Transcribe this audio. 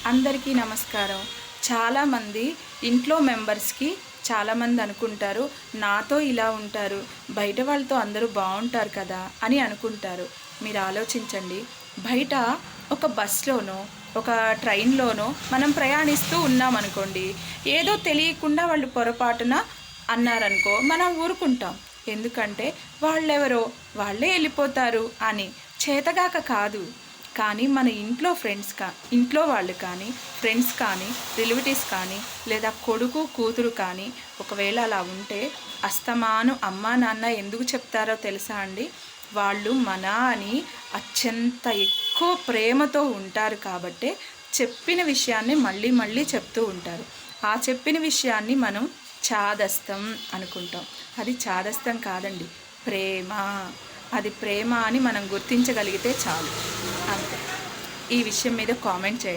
అందరికీ నమస్కారం. చాలామంది ఇంట్లో మెంబర్స్‌కి చాలామంది అనుకుంటారు, నాతో ఇలా ఉంటారు, బయట వాళ్ళతో అందరూ బావుంటారు కదా అని అనుకుంటారు. మీరు ఆలోచించండి. బయట ఒక బస్‌లోనో, ఒక ట్రైన్‌లోనో మనం ప్రయాణిస్తూ ఉన్నామనుకోండి, ఏదో తెలియకుండా వాళ్ళు పొరపాటున అన్నారనుకో, మనం ఊరుకుంటాం. ఎందుకంటే వాళ్ళెవరో, వాళ్ళే ఎళ్ళిపోతారు అని. చేతగాక కాదు. కానీ మన ఇంట్లో వాళ్ళు కానీ, ఫ్రెండ్స్ కానీ, రిలేటివ్స్ కానీ, లేదా కొడుకు కూతురు కానీ ఒకవేళ అలా ఉంటే అస్తమాను అమ్మా నాన్న ఎందుకు చెప్తారో తెలుసా అండి? వాళ్ళు మన అని అత్యంత ఎక్కువ ప్రేమతో ఉంటారు కాబట్టే చెప్పిన విషయాన్ని మళ్ళీ మళ్ళీ చెప్తూ ఉంటారు. ఆ చెప్పిన విషయాన్ని మనం చాదస్తం అనుకుంటాం. అది చాదస్తం కాదండి, ప్రేమ. అది ప్రేమ అని మనం గుర్తించగలిగితే చాలు. అంతే. ఈ విషయం మీద కామెంట్ చేయండి.